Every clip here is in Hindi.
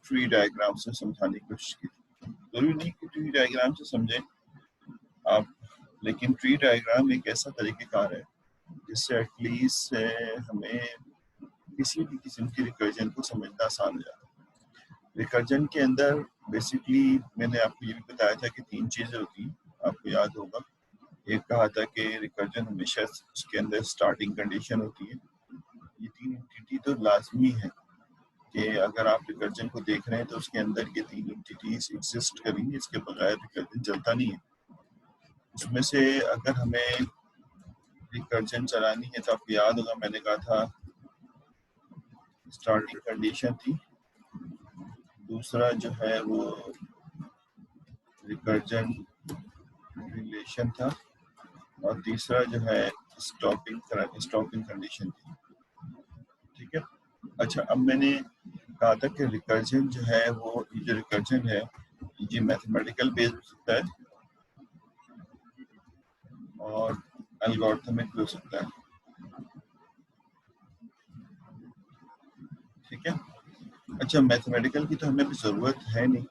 ट्री डायग्राम से समझाने की कोशिश की थी। जरूरी नहीं कि ट्री डायग्राम से समझें आप, लेकिन ट्री डायग्राम एक ऐसा तरीक़ेकार है जिससे एटलीस्ट हमें किसी भी किस्म की रिकर्जन को समझना आसान हो जाता है। रिकर्जन के अंदर बेसिकली मैंने आपको ये भी बताया था कि 3 चीज़ें होती हैं, आपको याद होगा। एक कहा था कि रिकर्जन हमेशा उसके अंदर स्टार्टिंग कंडीशन होती है। ये 3 एंटिटी तो लाजमी है कि अगर आप रिकर्जन को देख रहे हैं तो उसके अंदर ये 3 एंटिटीज एग्जिस्ट करेंगी, इसके बगैर रिकर्जन चलता नहीं है। उसमें से अगर हमें रिकर्जन चलानी है तो आपको याद होगा मैंने कहा था स्टार्टिंग कंडीशन थी, दूसरा जो है वो रिकर्जन रिलेशन था और तीसरा जो है स्टॉपिंग कंडीशन थी। ठीक है। अच्छा, अब मैंने कहा था कि रिकर्जन जो है वो जो रिकर्जन है ये मैथमेटिकल बेस्ड हो सकता है और एल्गोरिथमिक भी हो सकता है। ठीक है। अच्छा, मैथमेटिकल की तो हमें भी ज़रूरत है नहीं,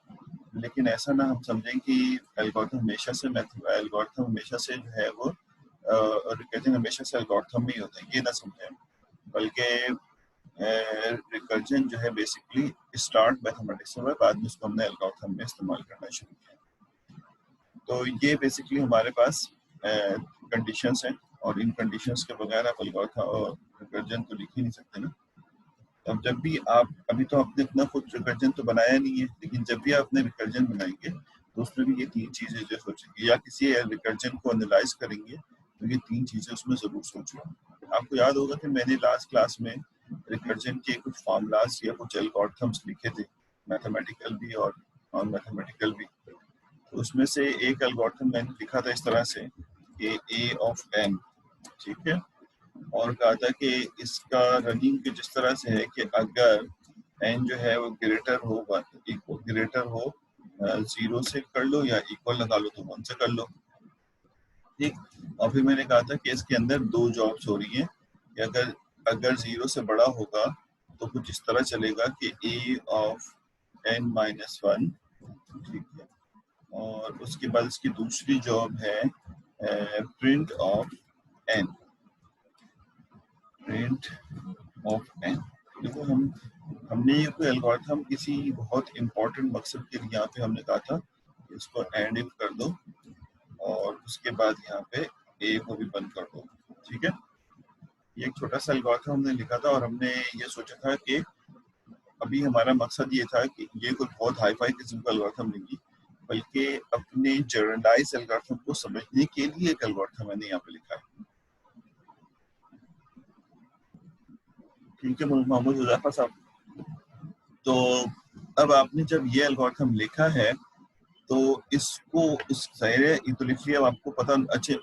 लेकिन ऐसा ना हम समझें कि एल्गोरिथम हमेशा से जो है वो रिकर्जन हमेशा से एल्गोरिथम में ही होता है, ये ना समझें। बल्कि रिकर्जन जो है बेसिकली स्टार्ट मैथमेटिक्स से हुआ, बाद में उसको हमने एल्गोरिथम में इस्तेमाल करना शुरू किया। तो ये बेसिकली हमारे पास कंडीशंस हैं और इन कंडीशंस के बगैर आप एल्गोरिथम और रिकर्जन तो लिख ही नहीं सकते ना। अब जब भी आप, अभी तो आपने अपना खुद रिकर्जन तो बनाया नहीं है, लेकिन जब भी आपने रिकर्जन बनाएंगे तो उसमें भी ये 3 चीज़ें जो सोचेंगे या किसी रिकर्जन को एनालाइज करेंगे तो ये 3 चीज़ें उसमें ज़रूर सोचेंगे। आपको याद होगा कि मैंने लास्ट क्लास में रिकर्जन के कुछ फार्मूलाज या कुछ एल्गोरिथम्स लिखे थे, मैथमेटिकल भी और नॉन मैथमेटिकल भी। तो उसमें से एक एल्गोरिथम मैंने लिखा था इस तरह से कि ए ऑफ एन, ठीक है, और कहा था कि इसका रनिंग के जिस तरह से है कि अगर एन जो है वो ग्रेटर हो 0 से कर लो या इक्वल लगा लो तो 1 से कर लो। ठीक। और फिर मैंने कहा था कि इसके अंदर 2 जॉब्स हो रही हैं कि अगर 0 से बड़ा होगा तो कुछ इस तरह चलेगा कि ए ऑफ एन माइनस 1, ठीक है, और उसके बाद इसकी दूसरी जॉब है प्रिंट ऑफ एन। देखो हमने ये कोई एल्गोरिथम किसी बहुत इम्पोर्टेंट मकसद के लिए यहाँ पे हमने कहा था इसको एंड इफ कर दो और उसके बाद यहाँ पे ए को भी बंद कर दो। ठीक है। ये एक छोटा सा एल्गोरिथम हमने लिखा था और हमने ये सोचा था कि अभी हमारा मकसद ये था कि ये कोई बहुत हाई फाई किस्म का एल्गोरिथम नहीं, बल्कि अपने जनरलाइज एल्गोरिथम को समझने के लिए एक एल्गोरिथम मैंने यहाँ पे लिखा है। ठीक है मोहम्मद हुज़ैफा साहब। तो अब आपने जब ये एल्गोरिथम लिखा है तो इसको इस ज़ाहिर तो लिख लिया, आपको पता अच्छे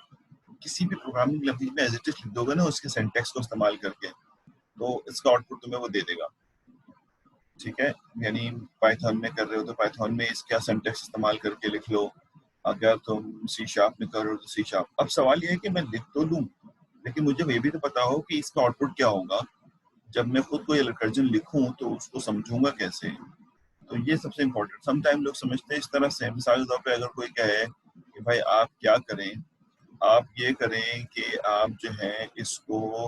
किसी भी प्रोग्रामिंग लैंग्वेज में एज इट इज लिख दोगे ना उसके सिंटैक्स को इस्तेमाल करके तो इसका आउटपुट तुम्हें वो दे देगा। ठीक है, यानी पाइथन में कर रहे हो तो पाइथन में इसका सिंटैक्स इस्तेमाल करके लिख लो, अगर तुम सी शार्प में कर रहे हो तो सी शार्प। अब सवाल ये है कि मैं लिख तो लूँ लेकिन मुझे ये भी तो पता हो कि इसका आउटपुट क्या होगा। जब मैं खुद कोई रिकर्जन लिखूं तो उसको समझूंगा कैसे, तो ये सबसे इम्पोर्टेंट। समटाइम लोग समझते हैं इस तरह से, मिसाल के तौर पे अगर कोई कहे कि भाई आप क्या करें, आप ये करें कि आप जो है इसको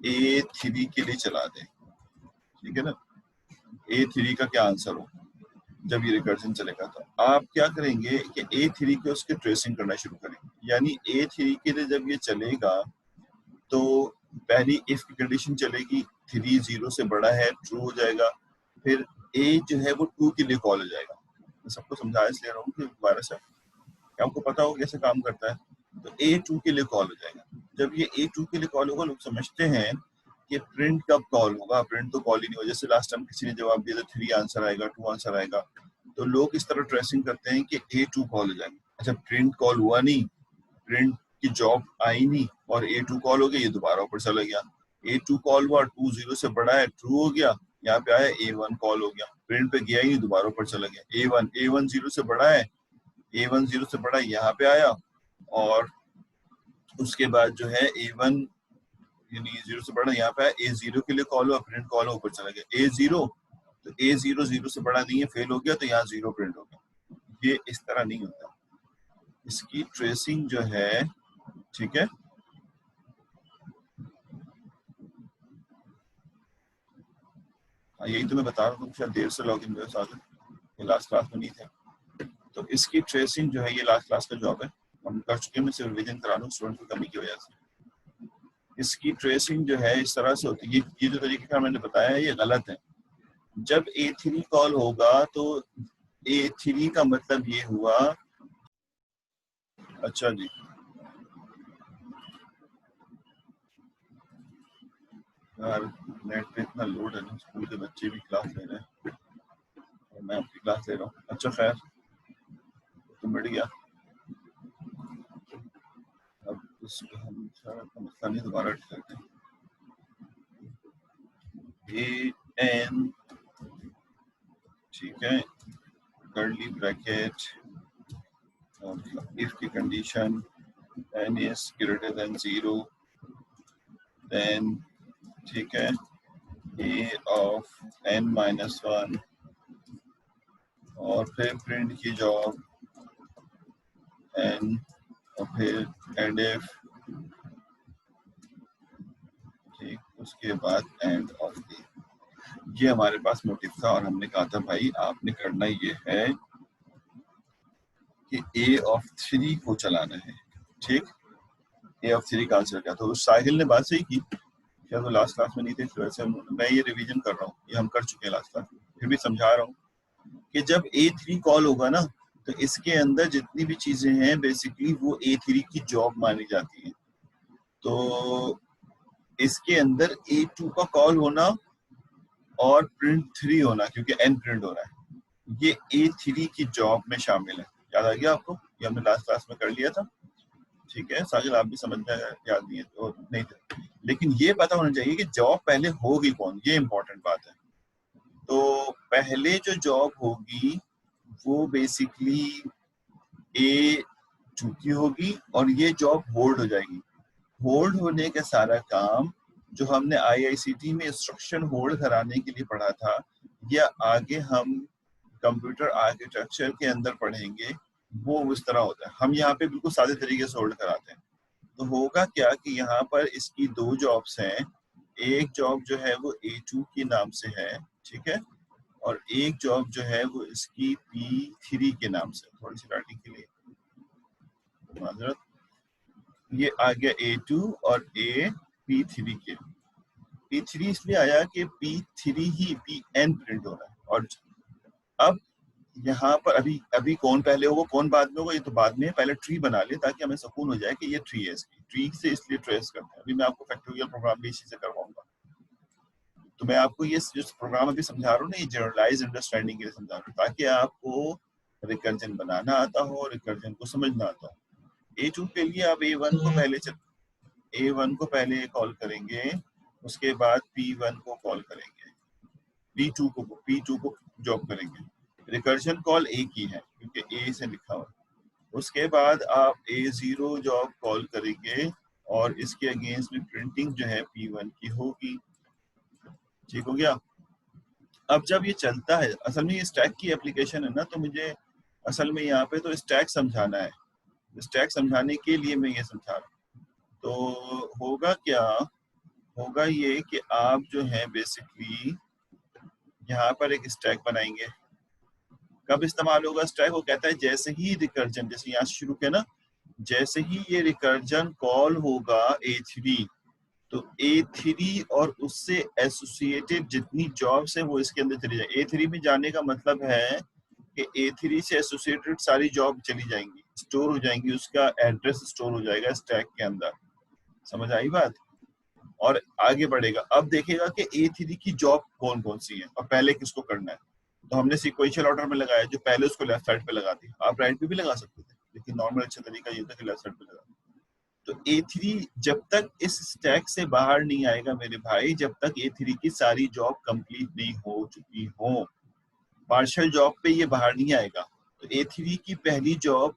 A3 के लिए चला दें, ठीक है ना, A3 का क्या आंसर हो जब ये रिकर्जन चलेगा तो आप क्या करेंगे कि A3 के उसके ट्रेसिंग करना शुरू करेंगे। यानी A3 के लिए जब ये चलेगा तो पहली इफ की कंडीशन चलेगी, 3 0 से बड़ा है, ट्रू हो जाएगा। फिर A जो है वो 2 के लिए कॉल हो जाएगा। मैं सबको समझा इसलिए रहा हूँ कि दोबारा से आपको पता हो कैसे काम करता है। तो A2 के लिए कॉल हो जाएगा। जब ये A2 के लिए कॉल होगा, लोग समझते हैं कि प्रिंट कब कॉल होगा, प्रिंट तो कॉल ही नहीं होगा। जैसे लास्ट टाइम किसी ने जवाब दिया था 3 आंसर आएगा, 2 आंसर आएगा, तो लोग इस तरह ट्रेसिंग करते हैं कि A2 कॉल हो जाएगा। अच्छा, प्रिंट कॉल हुआ नहीं, प्रिंट की जॉब आई नहीं और A2 कॉल हो गया, ये दोबारा ऊपर चला गया। A2 कॉल हुआ, 2 0 से बड़ा है, ट्रू हो गया, यहाँ पे आया A1 कॉल हो गया, प्रिंट पे गया ही नहीं, दोबारा ऊपर चला गया। A1 0 से बड़ा है, A1 0 से बड़ा यहाँ पे आया और उसके बाद जो है A1 यानी 0 से बड़ा यहाँ पे आया, A0 के लिए कॉल हुआ, प्रिंट कॉल ऊपर चला गया। A0 तो A0 0 से बड़ा नहीं है, फेल हो गया तो यहाँ 0 प्रिंट हो गया। ये इस तरह नहीं होता, इसकी ट्रेसिंग जो है, ठीक है, यही तो मैं बता रहा हूँ, शायद देर से लॉग इन हुए साथ, ये लास्ट क्लास में नहीं थे। तो इसकी ट्रेसिंग जो है, ये लास्ट क्लास का जॉब है, हम कर चुके हैं, मैं सिर्फ रिवीजन करा लूँ स्टूडेंट की कमी की वजह से। इसकी ट्रेसिंग जो है इस तरह से होती है, ये जो तरीका मैंने बताया है ये गलत है। जब A3 कॉल होगा तो A3 का मतलब ये हुआ, अच्छा जी, यार नेट पे इतना लोड है ना, स्कूल के बच्चे भी क्लास ले रहे हैं और मैं अपनी क्लास ले रहा हूँ। अच्छा खैर, तो मिट गया, अब इसको हम मसला नहीं दोबारा करते हैं। AN, ठीक है, कर्ली ब्रैकेट और इफ की condition n is greater than 0, then ठीक है A of n minus 1 और फिर प्रिंट की जॉब n और फिर एंड if, ठीक, उसके बाद एंड ऑफ डी। ये हमारे पास मोटिव था और हमने कहा था भाई आपने करना ये है कि A of 3 को चलाना है, ठीक, A of 3 का आंसर क्या था। तो साहिल ने बात सही की, क्या तो लास्ट क्लास में नहीं थे, वैसे मैं ये रिवीजन कर रहा हूँ, ये हम कर चुके हैं लास्ट क्लास में, फिर भी समझा रहा हूँ कि जब A3 कॉल होगा ना तो इसके अंदर जितनी भी चीजें हैं बेसिकली वो A3 की जॉब मानी जाती है। तो इसके अंदर A2 का कॉल होना और प्रिंट 3 होना, क्योंकि n प्रिंट हो रहा है, ये A3 की जॉब में शामिल है। याद आ गया आपको, ये हमने लास्ट क्लास में कर लिया था, ठीक है साहिल आप भी समझना, याद नहीं है तो नहीं था, लेकिन ये पता होना चाहिए कि जॉब पहले होगी कौन, ये इंपॉर्टेंट बात है। तो पहले जो जॉब होगी वो बेसिकली A2 की होगी और ये जॉब होल्ड हो जाएगी। होल्ड होने का सारा काम जो हमने IICT में इंस्ट्रक्शन होल्ड कराने के लिए पढ़ा था या आगे हम कंप्यूटर आर्किटेक्चर के अंदर पढ़ेंगे, वो उस तरह होता है। हम यहाँ पे बिल्कुल सादे तरीके से होल्ड कराते हैं। तो होगा क्या कि यहाँ पर इसकी दो जॉब्स हैं, एक जॉब जो है वो A2 के नाम से है, ठीक है, और एक जॉब जो है वो इसकी P3 के नाम से। थोड़ी सी राइटिंग के लिए माजरत, ये आ गया A2 और A P3 के। P3 इसलिए आया कि P3 ही Pn प्रिंट हो रहा है। और अब यहाँ पर अभी कौन पहले होगा कौन बाद में होगा ये तो बाद में, पहले ट्री बना ले ताकि हमें सुकून हो जाए कि ये ट्री है। इसकी ट्री से इसलिए ट्रेस करते हैं। अभी मैं आपको फैक्टोरियल प्रोग्राम भी इसी से करवाऊंगा। तो मैं आपको ये जो प्रोग्राम अभी समझा रहा हूँ ना, ये जनरलाइज अंडरस्टैंडिंग के लिए समझा रहा हूँ ताकि आपको रिकर्जन बनाना आता हो, रिकर्जन को समझना आता हो। A2 के लिए आप A1 को पहले A1 को पहले कॉल करेंगे, उसके बाद P1 को कॉल करेंगे, P2 को जॉब करेंगे। रिकर्जन कॉल A की है क्योंकि A से लिखा हुआ। उसके बाद आप A0 जॉब कॉल करेंगे और इसके अगेंस्ट में प्रिंटिंग जो है P1 की होगी। ठीक हो गया। अब जब ये चलता है, असल में ये स्टैक की एप्लीकेशन है ना, तो मुझे असल में यहाँ पे तो स्टैक समझाना है। स्टैक समझाने के लिए मैं ये समझा रहा हूँ। तो होगा क्या, होगा ये कि आप जो है बेसिकली यहाँ पर एक स्टैक बनाएंगे। कब इस्तेमाल होगा स्टैक? वो कहता है जैसे ही रिकर्जन, जैसे यहाँ से शुरू किया ना, जैसे ही ये रिकर्जन कॉल होगा A3, तो A3 और उससे एसोसिएटेड जितनी जॉब्स है वो इसके अंदर चली जाए। A3 में जाने का मतलब है कि A3 से एसोसिएटेड सारी जॉब चली जाएंगी, स्टोर हो जाएंगी, उसका एड्रेस स्टोर हो जाएगा स्टैक के अंदर। समझ आई बात? और आगे बढ़ेगा। अब देखेगा कि A3 की जॉब कौन कौन सी है और पहले किसको करना है। तो हमने सीक्वेंशियल ऑर्डर में लगाया, जो पहले उसको लेफ्ट साइड पे लगा दी। आप राइट पे भी लगा सकते थे, लेकिन नॉर्मल अच्छा तरीका ये था कि लेफ्ट साइड पे लगा। तो A3 जब तक इस स्टैक से बाहर नहीं आएगा मेरे भाई, जब तक A3 की सारी जॉब कंप्लीट नहीं हो चुकी हो, पार्शियल जॉब पे ये बाहर नहीं आएगा। तो A3 की पहली जॉब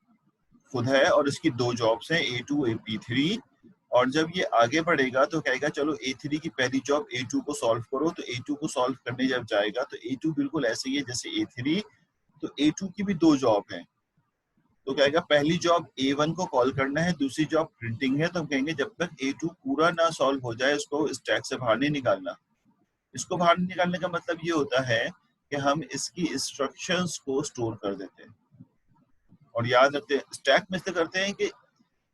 खुद है और इसकी दो जॉब्स हैं, A2 AP3, और जब ये आगे बढ़ेगा तो कहेगा चलो A3 की पहली जॉब A2 को सॉल्व करो, तो A2 को सॉल्व करने जब जाएगा तो A2 बिल्कुल ऐसे ही है जैसे A3, तो A2 की भी 2 जॉब है, तो कहेगा पहली जॉब A1 को कॉल करना है, दूसरी जॉब प्रिंटिंग है, तो हम कहेंगे जब तक A2 पूरा ना सॉल्व हो जाए उसको स्टैक से बाहर नहीं निकालना। इसको बाहर निकालने का मतलब ये होता है कि हम इसकी इंस्ट्रक्शंस को स्टोर कर देते हैं और याद रखते हैं। स्टैक में से करते हैं कि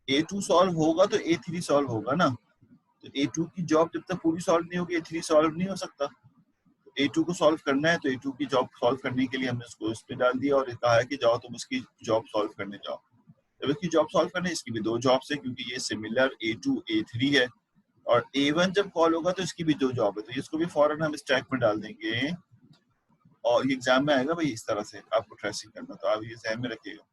A2 सॉल्व होगा तो A3 सॉल्व होगा ना, तो A2 की जॉब जब तक पूरी सॉल्व नहीं होगी A3 सॉल्व नहीं हो सकता। A2 को सॉल्व करना है तो A2 की जॉब सॉल्व करने के लिए हमने उसको इस पे डाल दिया और कहा है कि जाओ तुम उसकी जॉब सॉल्व करने जाओ। जब इसकी जॉब सॉल्व करने, इसकी भी 2 जॉब्स है क्योंकि ये सिमिलर A2 A3 है, और A1 जब कॉल होगा तो इसकी भी 2 जॉब है, तो इसको भी फौरन हम स्टैक में डाल देंगे। और ये एग्जाम में आएगा भाई इस तरह से आपको ट्रेसिंग करना, तो आप ये ध्यान में रखिएगा।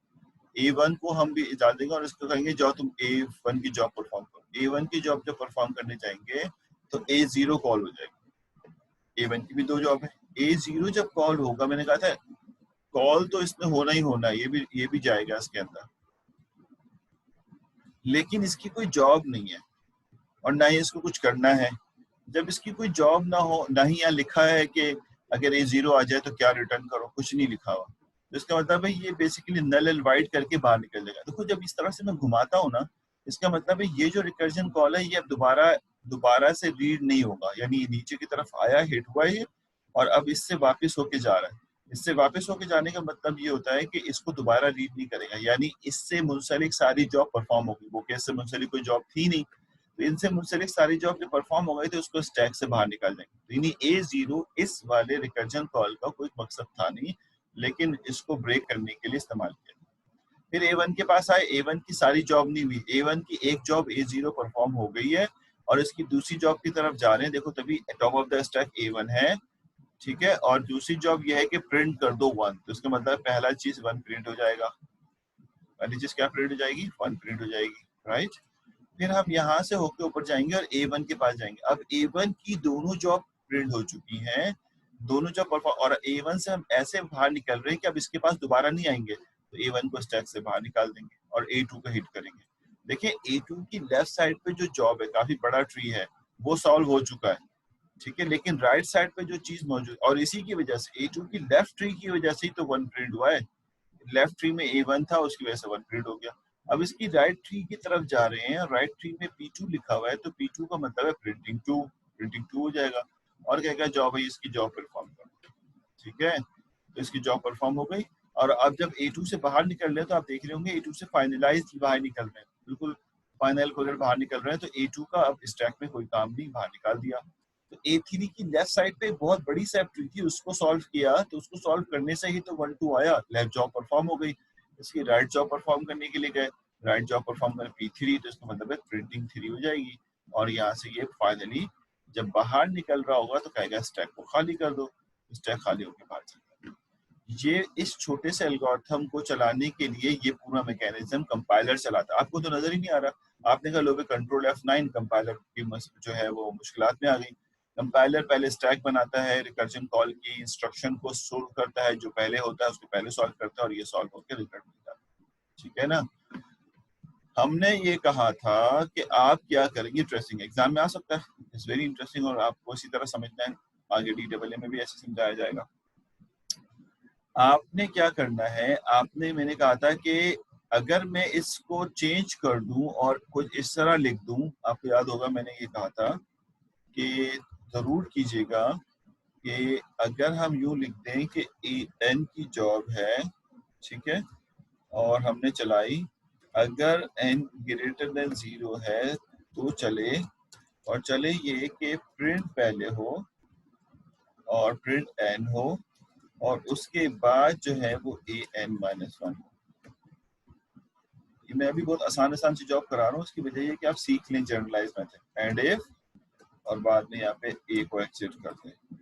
A1 को हम भी डाल देंगे और इसको कहेंगे जाओ तुम A1 की जॉब परफॉर्म करो। A1 की जॉब जब परफॉर्म करने जाएंगे तो A0 कॉल हो जाएगी। A1 की भी 2 जॉब है। A0 जब कॉल होगा, मैंने कहा था कॉल तो इसमें होना ही होना है, ये भी जाएगा इसके अंदर, लेकिन इसकी कोई जॉब नहीं है और ना ही इसको कुछ करना है। जब इसकी कोई जॉब ना हो, ना ही यहाँ लिखा है कि अगर A0 आ जाए तो क्या रिटर्न करो, कुछ नहीं लिखा हुआ, तो इसका मतलब है ये बेसिकली नल एंड वाइड करके बाहर निकल जाएगा। देखो जब इस तरह से मैं घुमाता हूँ ना, इसका मतलब है ये जो रिकर्जन कॉल है ये अब दोबारा से रीड नहीं होगा, यानी नीचे की तरफ आया, हिट हुआ है और अब इससे वापस होके जा रहा है। इससे वापस होके जाने का मतलब ये होता है कि इसको दोबारा रीड नहीं करेगा, यानी इससे मुंसलिक सारी जॉब परफॉर्म होगी। वो केस से मुंसलिक कोई जॉब थी नहीं, तो इनसे मुंसलिक सारी जॉब जब परफॉर्म हो गई तो उसको स्टैक से बाहर निकाल देंगे। तो यानी A0 इस वाले रिकर्जन कॉल का कोई मकसद था नहीं, लेकिन इसको ब्रेक करने के लिए इस्तेमाल किया। फिर A1 के पास आए, A1 की सारी जॉब नहीं हुई, A1 की एक जॉब A0 परफॉर्म हो गई है और इसकी दूसरी जॉब की तरफ जा रहे हैं। देखो तभी top of the stack A1 है, ठीक है, और दूसरी जॉब ये है कि प्रिंट कर दो 1, तो इसका मतलब पहला चीज 1 प्रिंट हो जाएगा, पहली चीज क्या प्रिंट हो जाएगी, 1 प्रिंट हो जाएगी, राइट। फिर हम यहाँ से होके ऊपर जाएंगे और A1 के पास जाएंगे। अब A1 की दोनों जॉब प्रिंट हो चुकी हैं, दोनों जॉब परफॉर्म, और A1 से हम ऐसे बाहर निकल रहे हैं कि अब इसके पास दोबारा नहीं आएंगे, तो A1 को स्टैक से बाहर निकाल देंगे और A2 को हिट करेंगे। देखिए A2 की लेफ्ट साइड पे जो जॉब है, काफी बड़ा ट्री है, वो सॉल्व हो चुका है, ठीक है, लेकिन राइट साइड पे जो चीज मौजूद, और इसी की वजह से A2 की लेफ्ट ट्री की वजह से ही तो 1 प्रिंट हुआ है। लेफ्ट ट्री में A1 था, उसकी वजह से 1 प्रिंट हो गया। अब इसकी राइट ट्री की तरफ जा रहे हैं, राइट ट्री में P2 लिखा हुआ है, तो P2 का मतलब है प्रिंटिंग 2 हो जाएगा और क्या क्या जॉब है, इसकी जॉब परफॉर्म करो, ठीक है, तो इसकी जॉब परफॉर्म हो गई। और अब जब A2 से बाहर निकल रहे हैं तो आप देख रहे होंगे A2 से फाइनलाइज बाहर निकल रहे हैं, बिल्कुल फाइनल को बाहर निकल रहे हैं, तो A2 का अब स्टैक में कोई काम नहीं, बाहर निकाल दिया। तो A3 की लेफ्ट साइड पे बहुत बड़ी सब ट्री थी, उसको सॉल्व किया, तो उसको सॉल्व करने से ही तो 1 2 आया, लेफ्ट जॉब परफॉर्म हो गई। इसकी राइट जॉब परफॉर्म करने के लिए गए, राइट जॉब परफॉर्म कर P3, तो इसका मतलब है प्रिंटिंग 3 हो जाएगी। और यहाँ से ये फाइनली जब बाहर निकल रहा होगा तो कहेगा स्टैक को खाली कर दो, स्टैक खाली होकर बाहर चलेगा। ये इस छोटे से एल्गोरिथम को चलाने के लिए ये पूरा मैकेनिज्म कंपाइलर चलाता है। आपको तो नजर ही नहीं आ रहा, आपने कहा लोग कंट्रोल F9, कंपाइलर की जो है वो मुश्किलात में आ गई। कंपाइलर पहले स्टैक बनाता है, रिकर्जन कॉल की इंस्ट्रक्शन को सोल्व करता है, जो पहले होता है उसको पहले सॉल्व करता है और ये सॉल्व होकर रिजल्ट मिलता है, ठीक है ना। हमने ये कहा था कि आप क्या करेंगे, ट्रेसिंग एग्जाम में आ सकता है, इट्स वेरी इंटरेस्टिंग, और आपको इसी तरह समझना है, आगे DAA में भी ऐसे समझाया जाएगा। आपने क्या करना है, आपने, मैंने कहा था कि अगर मैं इसको चेंज कर दूं और कुछ इस तरह लिख दूं, आपको याद होगा मैंने ये कहा था कि जरूर कीजिएगा कि अगर हम यूं लिख दें कि N की जॉब है, ठीक है, और हमने चलाई, अगर N ग्रेटर देन 0 है तो चले, और चले ये कि प्रिंट पहले हो और प्रिंट N हो और उसके बाद जो है वो AN-1 हो। ये मैं अभी बहुत आसान सी जॉब करा रहा हूँ, उसकी वजह ये कि आप सीख लें जनरलाइज मेथड, एंड इफ, और बाद में यहाँ पे A को एक्सेप्ट करते हैं।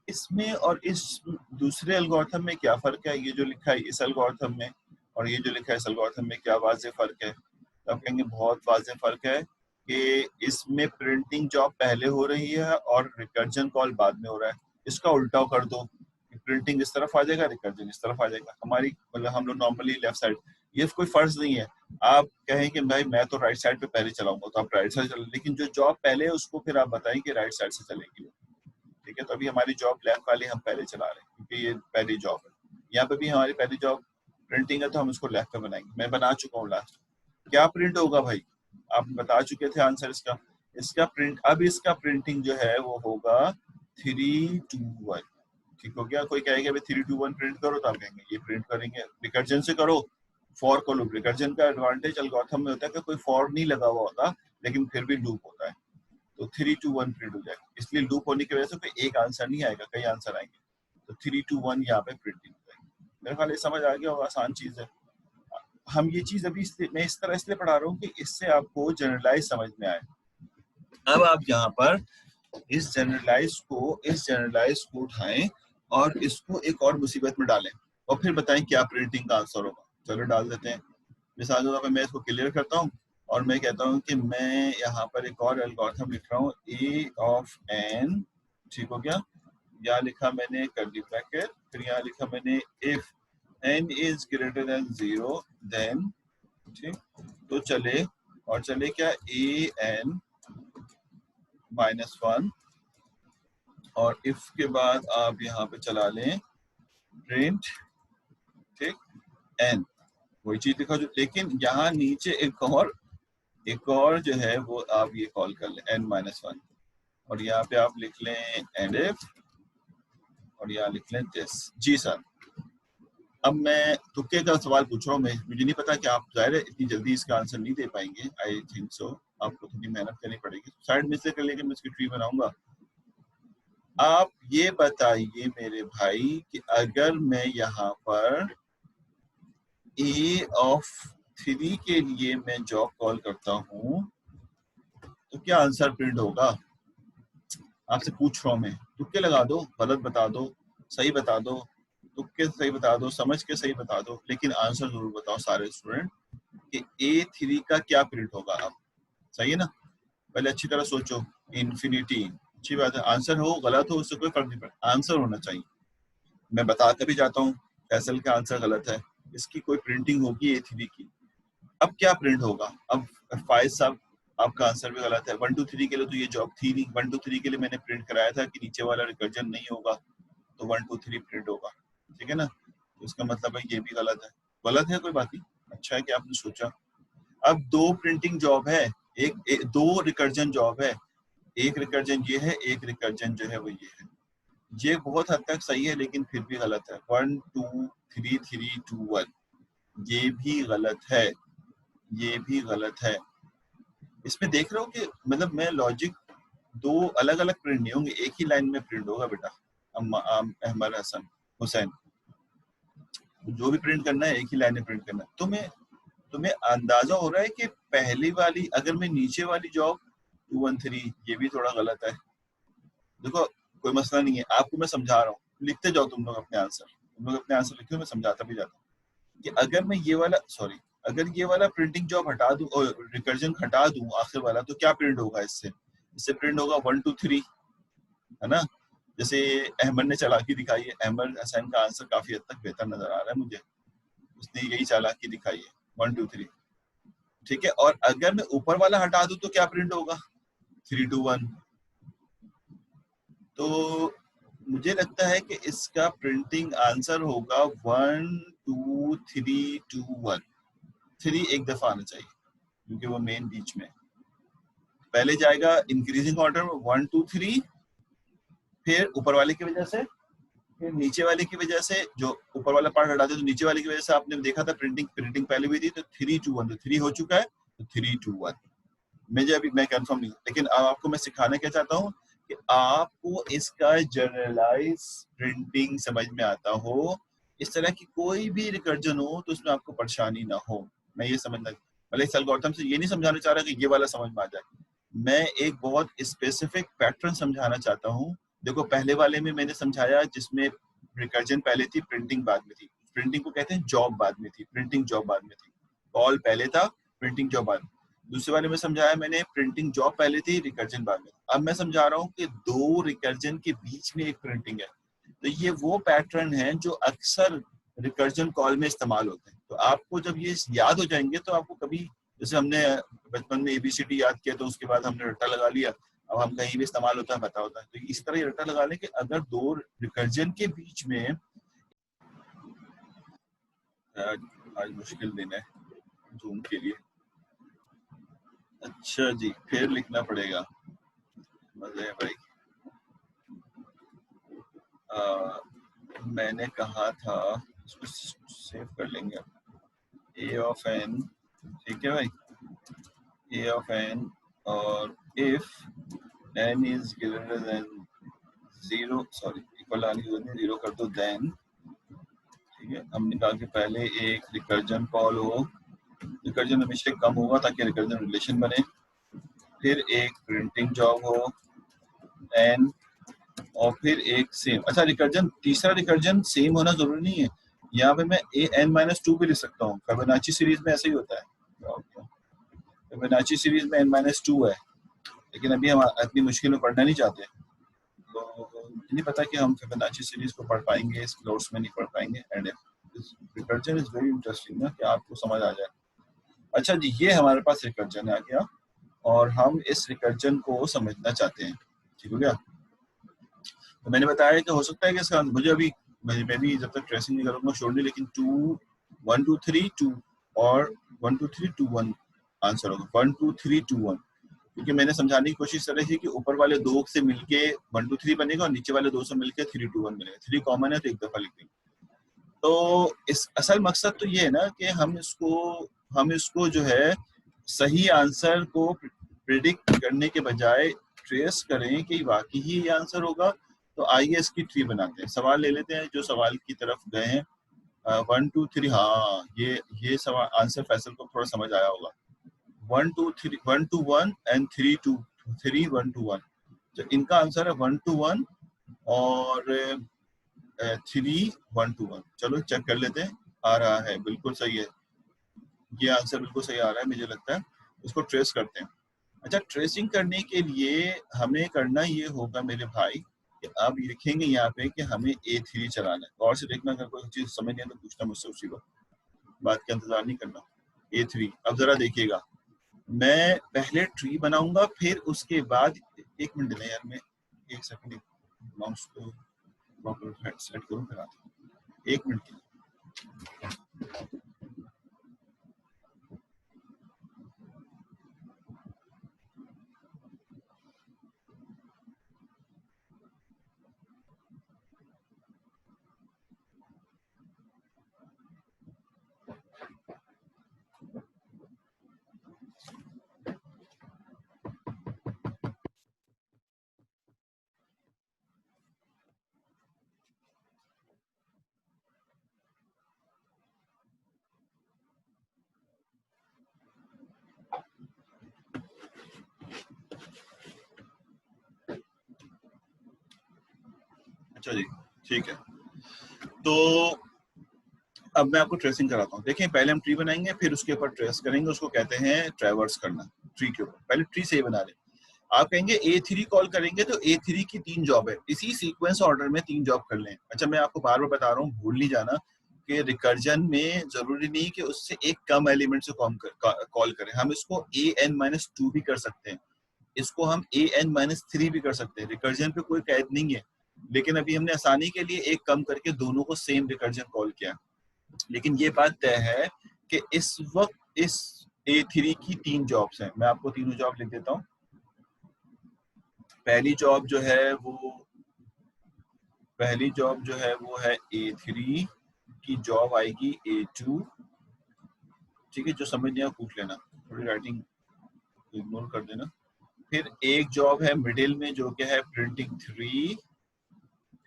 इसमें और इस दूसरे एल्गोरिथम में क्या फर्क है, ये जो लिखा है इस एल्गोरिथम में और ये जो लिखा है इस एल्गोरिथम में, क्या वाज़ेह फर्क है, तो आप कहेंगे बहुत वाज़ेह फर्क है कि इसमें प्रिंटिंग जॉब पहले हो रही है और रिकर्जन कॉल बाद में हो रहा है। इसका उल्टा कर दो, प्रिंटिंग इस तरफ आ जाएगा, रिकर्जन इस तरफ आ जाएगा। हमारी मतलब हम लोग नॉर्मली लेफ्ट साइड, ये कोई फर्ज नहीं है। आप कहें कि भाई मैं तो राइट साइड पे पहले चलाऊंगा, तो आप राइट साइड चलें, लेकिन जो जॉब पहले है उसको फिर आप बताएं कि राइट साइड से चलेगी। ठीक है, तो अभी हमारी जॉब लेफ्ट वाली हम पहले चला रहे हैं क्योंकि ये पहली जॉब है। यहाँ पे भी हमारी पहली जॉब प्रिंटिंग है, तो हम उसको लेफ्ट पे बनाएंगे। मैं बना चुका हूँ लास्ट। क्या प्रिंट होगा भाई, आप बता चुके थे आंसर इसका। इसका प्रिंट, अब इसका प्रिंटिंग जो है वो होगा 3, 2, 1। ठीक हो गया। कोई कहेगा भाई 3, 2, 1 प्रिंट करो, तो आप कहेंगे ये प्रिंट करेंगे। रिकर्जन से करो, फॉर को लूप। रिकर्जन का एडवांटेज एल्गोरिथम में होता है कि कोई फॉर नहीं लगा हुआ होता, लेकिन फिर भी लूप होता है, तो 3, 2, 1 प्रिंट हो जाएगा। इसलिए लूप होने की वजह से कोई एक आंसर नहीं आएगा, कई आंसर आएंगे, तो 3, 2, 1 यहाँ पे प्रिंटिंग हो जाएगी। मेरे ख्याल ये समझ आ गया होगा, आसान चीज है। हम ये चीज अभी मैं इस तरह इसलिए पढ़ा रहा हूँ कि इससे आपको जनरलाइज समझ में आए। अब आप यहाँ पर इस जनरलाइज को उठाएं और इसको एक और मुसीबत में डालें और फिर बताएं क्या प्रिंटिंग का आंसर होगा। चलो डाल देते हैं। मिसाल के तौर पर मैं इसको क्लियर करता हूँ और मैं कहता हूँ कि मैं यहाँ पर एक और एल्गोरिथम लिख रहा हूँ, a ऑफ n। ठीक हो गया। यहाँ लिखा मैंने कर्ली ब्रैकेट, फिर यहाँ लिखा मैंने if n is greater than 0 then, ठीक, तो चले और चले क्या an -1, और इफ के बाद आप यहाँ पे चला लें प्रिंट, ठीक, n, वही चीज लिखा जो, लेकिन यहाँ नीचे एक और जो है वो आप ये कॉल कर लें n-1, और यहाँ पे आप लिख लें एंड इफ, और यहाँ लिख लें दिस। Ji sir. अब मैं तुक्के का सवाल पूछ रहा हूँ, मुझे नहीं पता कि आप जाहिर है इतनी जल्दी इसका आंसर नहीं दे पाएंगे, आई थिंक सो, आपको थोड़ी मेहनत करनी पड़ेगी। साइड में से कर लेके मैं इसकी ट्री बनाऊंगा। आप ये बताइए मेरे भाई कि अगर मैं यहाँ पर a ऑफ 3 के लिए मैं जॉब कॉल करता हूँ तो क्या आंसर प्रिंट होगा? आपसे पूछ रहा हूँ मैं। तुक्के लगा दो, गलत बता दो, सही बता दो, तुक्के सही बता दो, समझ के सही बता दो, लेकिन आंसर जरूर बताओ सारे स्टूडेंट कि A3 का क्या प्रिंट होगा। अब सही है ना? पहले अच्छी तरह सोचो। इन्फिनिटी, अच्छी बात है। आंसर हो गलत हो उससे कोई फर्क नहीं पड़ता, आंसर होना चाहिए। मैं बता कर भी जाता हूँ फैसल का आंसर गलत है, इसकी कोई प्रिंटिंग होगी A3 की। अब क्या प्रिंट होगा? अब फाइज साहब आपका आंसर भी गलत है। 1, 2, 3 के लिए तो ये जॉब थी नहीं। 1, 2, 3 के लिए मैंने प्रिंट कराया था कि नीचे वाला रिकर्जन नहीं होगा, तो 1, 2, 3 प्रिंट होगा। ठीक है ना? तो इसका मतलब है ये भी गलत है। गलत है, कोई बात नहीं, अच्छा है कि आपने सोचा। अब 2 प्रिंटिंग जॉब है, एक 2 रिकर्जन जॉब है। एक रिकर्जन ये है, एक रिकर्जन जो है वो ये है। ये बहुत हद तक सही है लेकिन फिर भी गलत है। 1, 2, 3, 3, 2, 1 ये भी गलत है, ये भी गलत है। इसमें देख रहे हो कि मतलब मैं लॉजिक, 2 अलग अलग प्रिंट नहीं होंगे, एक ही लाइन में प्रिंट होगा बेटा। अहमद हसन हुसैन, जो भी प्रिंट करना है एक ही लाइन में प्रिंट करना है। तुम्हें अंदाजा हो रहा है कि पहली वाली, अगर मैं नीचे वाली जॉब 2, 1, 3, ये भी थोड़ा गलत है। देखो कोई मसला नहीं है, आपको मैं समझा रहा हूँ, लिखते जाओ तुम लोग अपने आंसर, लिखो, मैं समझाता भी जाता हूँ कि अगर मैं ये वाला, सॉरी, अगर ये वाला प्रिंटिंग जॉब हटा दूं और रिकर्जन हटा दूं आखिर वाला, तो क्या प्रिंट होगा? इससे प्रिंट होगा 1, 2, 3, है ना? जैसे अहमद ने चालाकी दिखाई है। अहमद हसन का आंसर काफी हद तक बेहतर नजर आ रहा है मुझे, उसने यही चालाकी दिखाई है, 1, 2, 3। ठीक है, और अगर मैं ऊपर वाला हटा दूं तो क्या प्रिंट होगा? 3, 2, 1। तो मुझे लगता है कि इसका प्रिंटिंग आंसर होगा 1, 2, 3, 2, 1। 3 एक दफा आना चाहिए क्योंकि वो मेन बीच में पहले जाएगा इंक्रीजिंग ऑर्डर में 1, 2, 3, फिर ऊपर वाले की वजह से, फिर नीचे वाले की वजह से। जो ऊपर वाला पार्ट हटा दे तो नीचे वाले की वजह से आपने देखा था प्रिंटिंग पहले भी थी, तो 3, 2, 1, तो 3 हो चुका है, तो 3, 2, 1। मुझे अभी मैं कंफर्म नहीं, लेकिन आपको मैं सिखाना क्या चाहता हूँ कि आपको इसका जनरलाइज प्रिंटिंग समझ में आता हो, इस तरह की कोई भी रिकर्जन हो तो उसमें आपको परेशानी ना हो। मैं ये समझना, भले इस एल्गोरिथम से ये नहीं समझाना चाह रहा कि ये वाला समझ में आ जाए, मैं एक बहुत स्पेसिफिक पैटर्न समझाना चाहता हूँ। देखो पहले वाले में मैंने समझाया जिसमें रिकर्जन पहले थी, प्रिंटिंग बाद में थी। प्रिंटिंग को कहते हैं जॉब बाद में थी, प्रिंटिंग जॉब बाद में थी। कॉल पहले था, प्रिंटिंग जॉब बाद में। दूसरे वाले में समझाया मैंने प्रिंटिंग जॉब पहले थी, रिकर्जन बाद में। अब मैं समझा रहा हूँ कि 2 रिकर्जन के बीच में एक प्रिंटिंग है। तो ये वो पैटर्न है जो अक्सर रिकर्जन कॉल में इस्तेमाल होते हैं। तो आपको जब ये याद हो जाएंगे तो आपको कभी, जैसे हमने बचपन में ABCD याद किया तो उसके बाद हमने रट्टा लगा लिया, अब हम कहीं भी इस्तेमाल होता है पता होता है, तो इस तरह ये रट्टा लगा लें कि अगर दो रिकर्जन के बीच में, आज मुश्किल दिन है जूम के लिए। अच्छा जी, फिर लिखना पड़ेगा, मजे है भाई। मैंने कहा था, इसको सेव कर लेंगे, a of n, ठीक है भाई, a of n, और if n is greater than 0, sorry equal आने की जरूरत नहीं, 0 कर दो then, ठीक है। हमने कहा कि पहले एक रिकर्जन कॉल हो, रिकर्जन हमेशा कम होगा ताकि रिकर्जन रिलेशन बने, फिर एक प्रिंटिंग जॉब हो n, और फिर एक सेम। अच्छा, रिकर्जन, तीसरा रिकर्जन सेम होना जरूरी नहीं है, यहाँ पे मैं n-2 भी लिख सकता हूँ, फिबोनाची सीरीज में ऐसा ही होता है, फिबोनाची सीरीज में n-2 है, लेकिन अभी हम इतनी मुश्किल में पढ़ना नहीं चाहते, तो नहीं पता कि हम फिबोनाची सीरीज को पढ़ पाएंगे, इस कोर्स में नहीं पढ़ पाएंगे, and recursion is very interesting ना, कि आपको समझ आ जाए। अच्छा जी, ये हमारे पास रिकर्जन आ गया और हम इस रिकर्जन को समझना चाहते हैं, ठीक हो गया। तो मैंने बताया कि हो सकता है कि इसका मुझे अभी, मैं भी जब तक ट्रेसिंग नहीं करूँगा छोड़ नहीं, लेकिन 2 1 2 3 2 और 1 2 3 2 1 आंसर होगा, 1 2 3 2 1, क्योंकि मैंने समझाने की कोशिश कर रही थी कि ऊपर वाले दो से मिलके 1 2 3 बनेगा और नीचे वाले दो से मिलके 3 2 1 बनेगा, 3 कॉमन है तो एक दफा लिख देंगे। तो इस असल मकसद तो ये है ना कि हम इसको जो है सही आंसर को प्रिडिक्ट करने के बजाय ट्रेस करें कि वाकई ही ये आंसर होगा। तो आइए इसकी ट्री बनाते हैं, सवाल ले लेते हैं जो सवाल की तरफ गए हैं। 1 2 3, हाँ ये सवाल आंसर फैसल को थोड़ा समझ आया होगा। 1 2 3 1 2 1 एंड 3 2 3 1 2 1, तो इनका आंसर है 1 2 1 और 3 1 2 1। चलो चेक कर लेते हैं, आ रहा है, बिल्कुल सही है, ये आंसर बिल्कुल सही आ रहा है मुझे लगता है। इसको ट्रेस करते हैं। अच्छा, ट्रेसिंग करने के लिए हमें करना ये होगा मेरे भाई कि आप लिखेंगे यहाँ पे कि हमें A3 चलाना है। और से देखना, अगर कोई चीज समझ नहीं है तो पूछना मुझसे उसी वक्त, बात का इंतजार नहीं करना। A3, अब जरा देखिएगा, मैं पहले ट्री बनाऊंगा, फिर उसके बाद, एक मिनट देना यार, मैं एक सेकंड माउस को प्रॉपर सेट करूं, फिर आता हूं, एक मिनट के लिए। अच्छा जी, ठीक है, तो अब मैं आपको ट्रेसिंग कराता हूँ। देखिए, पहले हम ट्री बनाएंगे, फिर उसके ऊपर ट्रेस करेंगे, उसको कहते हैं ट्रैवर्स करना। ट्री के ऊपर पहले ट्री से ही बना लें। आप कहेंगे A3 कॉल करेंगे तो A3 की 3 जॉब है, इसी सीक्वेंस ऑर्डर में 3 जॉब कर लें। अच्छा, मैं आपको बार बार बता रहा हूँ, भूल नहीं जाना कि रिकर्जन में जरूरी नहीं कि उससे एक कम एलिमेंट से कॉल करें, हम इसको AN-2 भी कर सकते हैं, इसको हम AN-3 भी कर सकते हैं, रिकर्जन पे कोई कैद नहीं है। लेकिन अभी हमने आसानी के लिए एक कम करके दोनों को सेम रिकर्जन कॉल किया। लेकिन ये बात तय है कि इस वक्त इस A3 की 3 जॉब्स हैं, मैं आपको तीनों जॉब लिख देता हूँ। पहली जॉब जो है वो है A3 की जॉब आएगी A2, ठीक है, जो समझ नहीं आया पूछ लेना, थोड़ी राइटिंग इग्नोर कर देना। फिर एक जॉब है मिडिल में जो कि है प्रिंटिंग 3,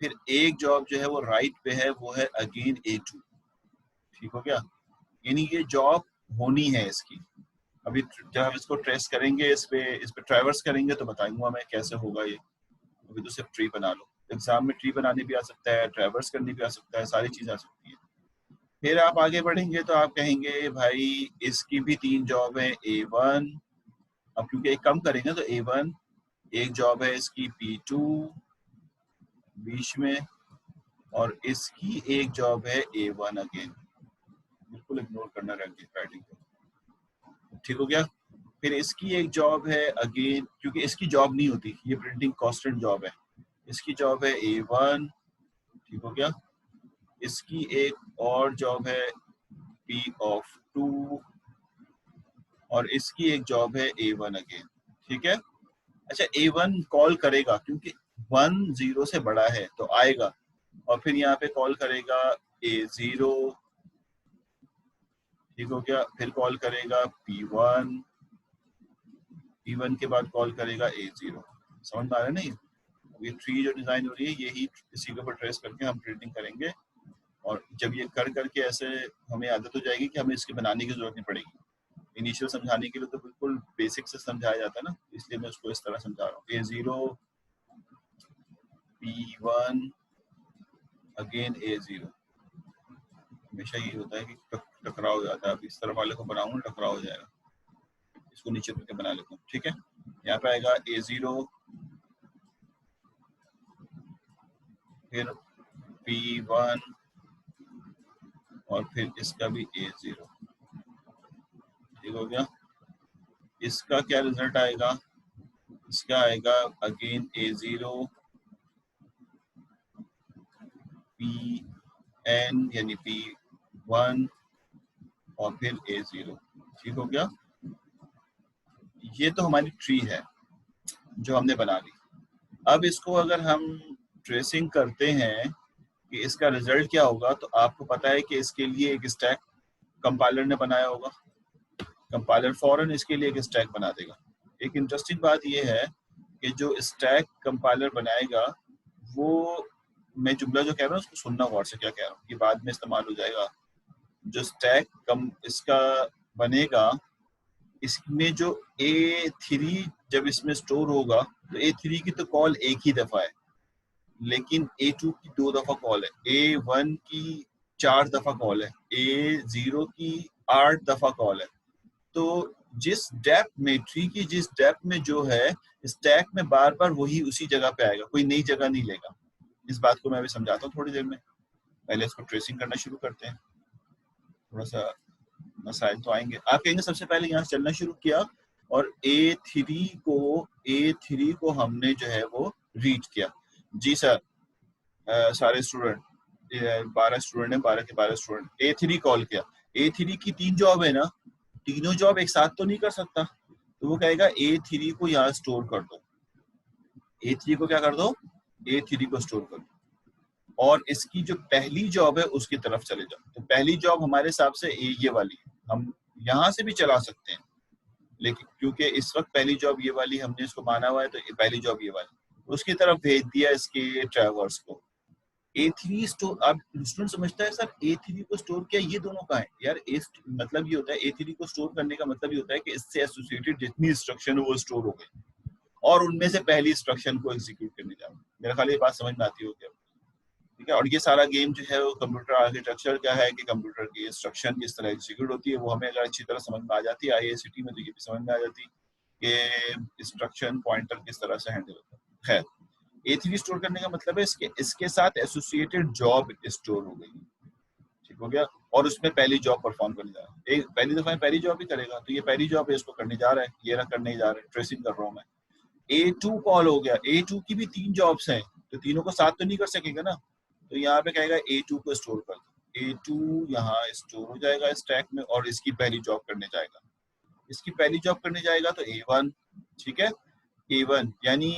फिर एक जॉब जो है वो राइट पे है, वो है अगेन A2, ठीक हो गया। यानी ये जॉब होनी है इसकी। अभी जब हम इसको ट्रेस करेंगे, इस पे ट्रैवर्स करेंगे तो बताऊंगा मैं कैसे होगा ये। अभी तो सिर्फ ट्री बना लो, एग्जाम में ट्री बनाने भी आ सकता है, ट्रैवर्स करनी भी आ सकता है, सारी चीज आ सकती है। फिर आप आगे बढ़ेंगे तो आप कहेंगे भाई इसकी भी 3 जॉब है A1, अब क्योंकि एक कम करेंगे तो A1, एक जॉब है इसकी P2 बीच में, और इसकी एक जॉब है A1 अगेन। बिल्कुल इग्नोर करना राइटिंग को। ठीक हो गया। फिर इसकी एक जॉब है अगेन, क्योंकि इसकी जॉब नहीं होती, ये प्रिंटिंग कांस्टेंट जॉब है, इसकी जॉब है A1। ठीक हो गया। इसकी एक और जॉब है P(2) और इसकी एक जॉब है A1 अगेन। ठीक है। अच्छा, A1 कॉल करेगा क्योंकि 1 0 से बड़ा है तो आएगा, और फिर यहाँ पे कॉल करेगा A0। ठीक हो गया। फिर कॉल करेगा P1, P1 के बाद कॉल करेगा A0। समझ में आ रहा है ना? ये ट्री जो डिजाइन हो रही है यही इसी के ऊपर ट्रेस करके हम प्रिंटिंग करेंगे, और जब ये कर करके ऐसे हमें आदत हो जाएगी कि हमें इसके बनाने की जरूरत नहीं पड़ेगी। इनिशियल समझाने के लिए तो बिल्कुल बेसिक से समझाया जाता है ना, इसलिए मैं उसको इस तरह समझा रहा हूँ। A0 P1 again A0। हमेशा ये होता है कि टकराव हो जाता है। अब इस तरफ वाले को बनाऊंगा टकराव हो जाएगा, इसको नीचे करके बना लेता हूँ। ठीक है। यहाँ पे आएगा A0, फिर P1 और फिर इसका भी A0। ठीक हो गया। इसका क्या रिजल्ट आएगा? इसका आएगा अगेन A0 Pn यानी P1 और फिर A0। ठीक हो गया। ये तो हमारी ट्री है जो हमने बना ली। अब इसको अगर हम ट्रेसिंग करते हैं कि इसका रिजल्ट क्या होगा, तो आपको पता है कि इसके लिए एक स्टैक कंपाइलर ने बनाया होगा। कंपाइलर फौरन इसके लिए एक स्टैक बना देगा। एक इंटरेस्टिंग बात यह है कि जो स्टैक कंपाइलर बनाएगा, वो मैं जुमला जो कह रहा हूँ उसको सुनना गौर से, क्या कह रहा हूँ, ये बाद में इस्तेमाल हो जाएगा। जो स्टैक इसका बनेगा, इसमें जो A3 जब इसमें स्टोर होगा तो A3 की तो कॉल एक ही दफा है, लेकिन A2 की 2 दफा कॉल है, A1 की 4 दफा कॉल है, A0 की 8 दफा कॉल है। तो जिस डेप्थ में ट्री की जिस डेप्थ में जो है स्टैक में बार बार वही उसी जगह पे आएगा, कोई नई जगह नहीं लेगा। इस बात को मैं अभी समझाता हूँ थोड़ी देर में। पहले इसको ट्रेसिंग करना शुरू करते हैं। थोड़ा सा मसाइल तो आएंगे। आप कहेंगे सबसे पहले यहाँ से चलना शुरू किया और A3 को हमने जो है वो रीच किया। जी सर, सारे स्टूडेंट 12 स्टूडेंट है, 12 के 12 स्टूडेंट A3 कॉल किया। A3 की 3 जॉब है ना, तीनों जॉब एक साथ तो नहीं कर सकता, तो वो कहेगा A3 को यहाँ स्टोर कर दो। A3 को क्या कर दो? A3 को स्टोर कर दो, और इसकी जो पहली जॉब है उसकी तरफ चले जाओ। तो पहली जॉब हमारे हिसाब से ये वाली है, हम यहाँ से भी चला सकते हैं, लेकिन क्योंकि इस वक्त पहली जॉब ये वाली हमने इसको माना हुआ है, तो पहली जॉब ये वाली, उसकी तरफ भेज दिया इसके ट्रैवर्स को। A3 स्टोर, अब स्टूडेंट समझता है सर A3 को स्टोर किया, ये दोनों कहाँ है यार? मतलब ये होता है A3 को स्टोर करने का मतलब ये होता है कि इससे एसोसिएटेड जितनी इंस्ट्रक्शन है वो स्टोर हो गई, और उनमें से पहली इंस्ट्रक्शन को एग्जीक्यूट करने जा रहा हूँ। मेरा ख्याल ये बात समझ में आती होगी। ठीक है। और ये सारा गेम जो है वो कंप्यूटर आर्किटेक्चर का है कि कंप्यूटर की इंस्ट्रक्शन किस तरह एग्जीक्यूट होती है, वो हमें अगर अच्छी तरह समझ में आ जाती है IICT में, तो ये भी समझ में आ जाती कि इंस्ट्रक्शन पॉइंटर किस तरह से हैंडल होता है। खैर, A3 स्टोर करने का मतलब है इसके साथ एसोसिएटेड जॉब स्टोर हो गई। ठीक हो गया। और उसमें पहली जॉब परफॉर्म करने जा रहा है, पहली दफा पहली जॉब ही करेगा, तो ये पहली जॉब है, इसको करने जा रहा है, ये रहा करने जा रहा है, ट्रेसिंग कर रहा हूँ मैं। A2 कॉल हो गया, A2 की भी 3 जॉब्स हैं, तो तीनों को साथ तो नहीं कर सकेगा ना, तो यहाँ पे कहेगा A2 को स्टोर कर दो। A2 यहाँ स्टोर हो जाएगा स्टैक में, और इसकी पहली जॉब करने जाएगा। इसकी पहली जॉब करने जाएगा तो A1। ठीक है। A1 यानी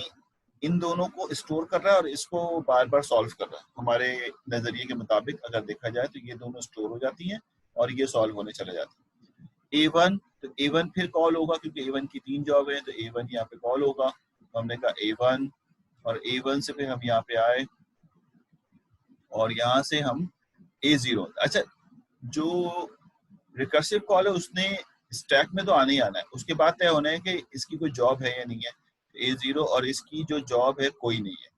इन दोनों को स्टोर कर रहा है और इसको बार बार सॉल्व कर रहा है। हमारे नजरिए के मुताबिक अगर देखा जाए तो ये दोनों स्टोर हो जाती हैं और ये सॉल्व होने चले जाते हैं। A1, तो A1 फिर कॉल होगा क्योंकि A1 की 3 जॉब है, तो A1 यहाँ पे कॉल होगा। तो हमने कहा A1, और A1 से फिर हम यहाँ पे आए और यहाँ से हम A0। अच्छा, जो रिकर्सिव कॉल है उसने स्टैक में तो आना ही आना है, उसके बाद तय होना है कि इसकी कोई जॉब है या नहीं है। A0 और इसकी जो जॉब है कोई नहीं है।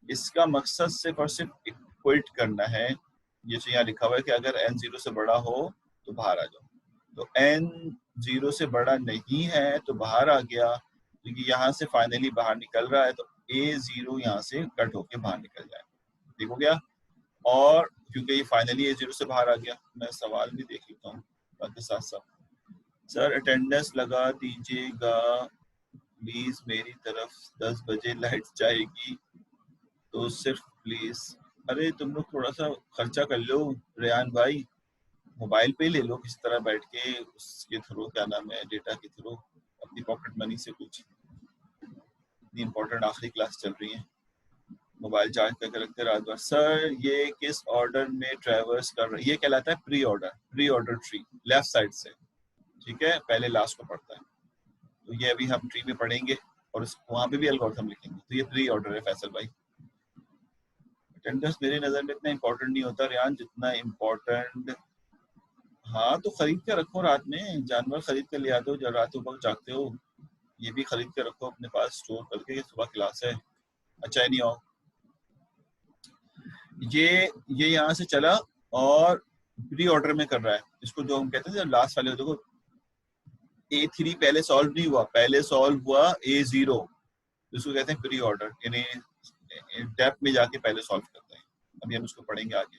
इसका मकसद सिर्फ और सिर्फ इक्वल्ट करना है। ये जो यहाँ लिखा हुआ है कि अगर n 0 से बड़ा हो तो बाहर आ जाओ, तो n 0 से बड़ा नहीं है तो बाहर आ गया, क्योंकि यहाँ से फाइनली बाहर निकल रहा है, तो A0 यहाँ से कट होके बाहर निकल जाए। ठीक हो गया। और क्योंकि ये फाइनली A0 से बाहर आ गया। मैं सवाल भी देख लेता हूँ बाकी साथ साथ। सर अटेंडेंस लगा दीजिएगा प्लीज, मेरी तरफ 10 बजे लाइट जाएगी तो सिर्फ प्लीज। अरे तुम लोग थोड़ा सा खर्चा कर लो रेयान भाई, मोबाइल पे ले लो किसी तरह बैठ के, उसके थ्रू क्या नाम है, डेटा के थ्रू, अपनी पॉकेट मनी से कुछ। इतनी इम्पोर्टेंट आखिरी क्लास चल रही है, मोबाइल चार्ज करके रखते रात भर। सर ये किस ऑर्डर में ट्रैवर्स कर रहे, ये कहलाता है pre order, pre order tree, left side से, ठीक है, पहले लास्ट को पढ़ता है। तो ये अभी हम ट्री में पढ़ेंगे और वहां पे भी एल्गोरिथम लिखेंगे। तो ये प्री ऑर्डर है फैसल भाई। अटेंडेंस मेरी नजर में इतना इम्पोर्टेंट नहीं होता रेयान जितना इम्पोर्टेंट। हाँ तो खरीद के रखो, रात में जानवर खरीद कर ले आते हो जब रातों वक्त जागते हो, ये भी खरीद के रखो अपने पास स्टोर करके, सुबह क्लास है। अच्छा है नहीं आओ, ये यहाँ से चला और प्री ऑर्डर में कर रहा है इसको, जो हम कहते हैं लास्ट वाले देखो, A3 पहले सॉल्व नहीं हुआ, पहले सॉल्व हुआ A0, इसको कहते हैं प्री ऑर्डर, यानी डेप्थ में जाके पहले सॉल्व करते हैं। अभी हम उसको पढ़ेंगे आगे।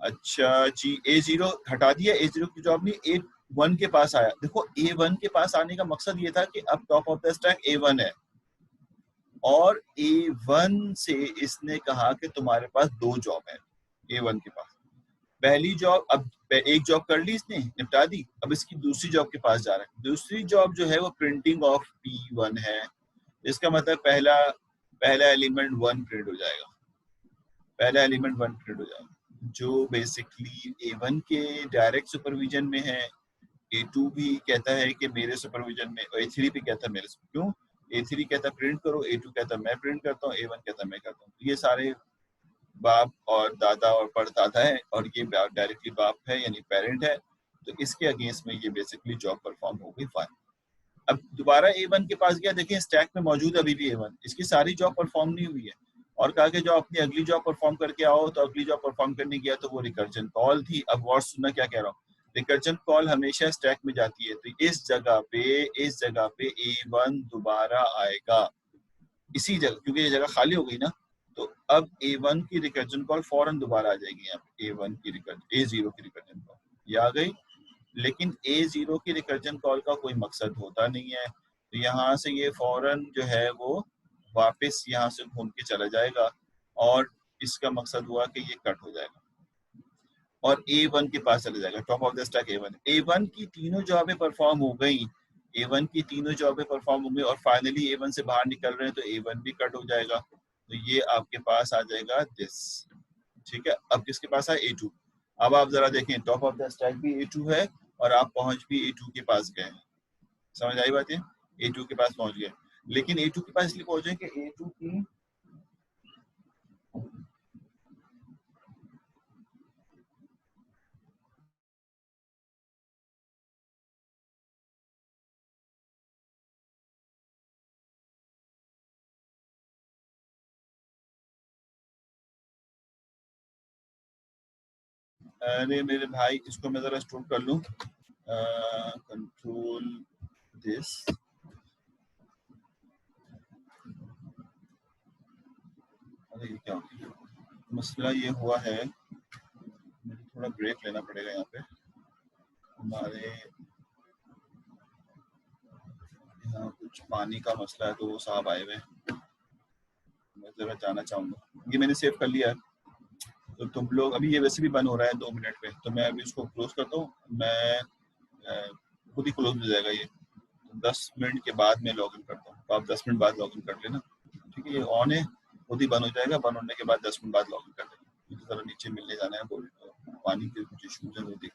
अच्छा जी, A0 हटा दिया, A0 की जॉब नहीं, A1 के पास आया। देखो A1 के पास आने का मकसद ये था कि अब top of the stack A1 है और A1 से इसने कहा कि तुम्हारे पास 2 जॉब है A1 के पास। पहली जॉब, अब एक जॉब कर ली इसने, निपटा दी, अब इसकी दूसरी जॉब के पास जा रहा है। दूसरी जॉब जो है वो प्रिंटिंग ऑफ P1 है, इसका मतलब पहला एलिमेंट 1 प्रिंट हो जाएगा, पहला एलिमेंट 1 प्रिंट हो जाएगा, जो बेसिकली A1 के डायरेक्ट सुपरविजन में है। A2 भी कहता है कि मेरे सुपरविजन में, और A3 भी कहता है मेरे, क्यों A3 कहता है प्रिंट करो, A2 कहता है मैं प्रिंट करता हूँ, A1 कहता है मैं करता हूँ। ये सारे बाप और दादा और परदादा है, और ये डायरेक्टली बाप है यानी पेरेंट है, तो इसके अगेंस्ट में ये बेसिकली जॉब परफॉर्म हो गई फाइन। अब दोबारा A1 के पास गया, देखिए स्टैक में मौजूद अभी भी A1, इसकी सारी जॉब परफॉर्म नहीं हुई है, और कहा कि जो अपनी अगली जॉब परफॉर्म करके आओ, तो अगली जॉब परफॉर्म करने गया तो वो रिकर्जन कॉल थी। अब वर्ड सुनना क्या कह रहा हूँ, रिकर्जन कॉल हमेशा स्टैक में जाती है, तो इस जगह पे A1 दोबारा आएगा इसी जगह, क्योंकि ये जगह खाली हो गई ना, तो अब A1 की रिकर्जन कॉल फौरन दोबारा आ जाएगी यहाँ पे, A0 की रिकर्जन कॉल ये आ गई। लेकिन A0 की रिकर्जन कॉल का कोई मकसद होता नहीं है, तो यहाँ से ये फौरन जो है वो वापस यहाँ से घूम के चला जाएगा, और इसका मकसद हुआ कि ये कट हो जाएगा और A1 के पास चला जाएगा, top of the stack A1 की तीनों जॉबें परफॉर्म हो गई, A1 की तीनों जॉबें परफॉर्म हो गई, और फाइनली A1 से बाहर निकल रहे हैं, तो A1 भी कट हो जाएगा, तो ये आपके पास आ जाएगा दिस, ठीक है। अब किसके पास है, A2। अब आप जरा देखें, टॉप ऑफ द स्टैक भी A2 है और आप पहुंच भी A2 के पास गए हैं, समझ आई बात है, A2 के पास पहुंच गए, लेकिन A2 के पास इसलिए पहुंचे कि A2 की अरे मेरे भाई, इसको मैं जरा स्टोर कर लूं, कंट्रोल दिस। अरे ये क्या हो गया, मसला ये हुआ है, मुझे थोड़ा ब्रेक लेना पड़ेगा यहाँ पे, हमारे यहाँ कुछ पानी का मसला है, तो वो साहब आए हुए हैं, मैं जरा जाना चाहूँगा। ये मैंने सेव कर लिया है, तो तुम लोग, अभी ये वैसे भी बंद हो रहा है 2 मिनट पे, तो मैं अभी इसको क्लोज करता हूँ, मैं खुद ही क्लोज हो जाएगा ये, 10 मिनट के बाद मैं लॉगिन करता हूँ, तो आप 10 मिनट बाद लॉगिन कर लेना, ठीक है। ये ऑन है, खुद ही बंद हो जाएगा, बंद होने के बाद 10 मिनट बाद लॉगिन कर लेना। मुझे जरा नीचे मिलने जाना है, बोल पानी के कुछ इशूज हैं वो देख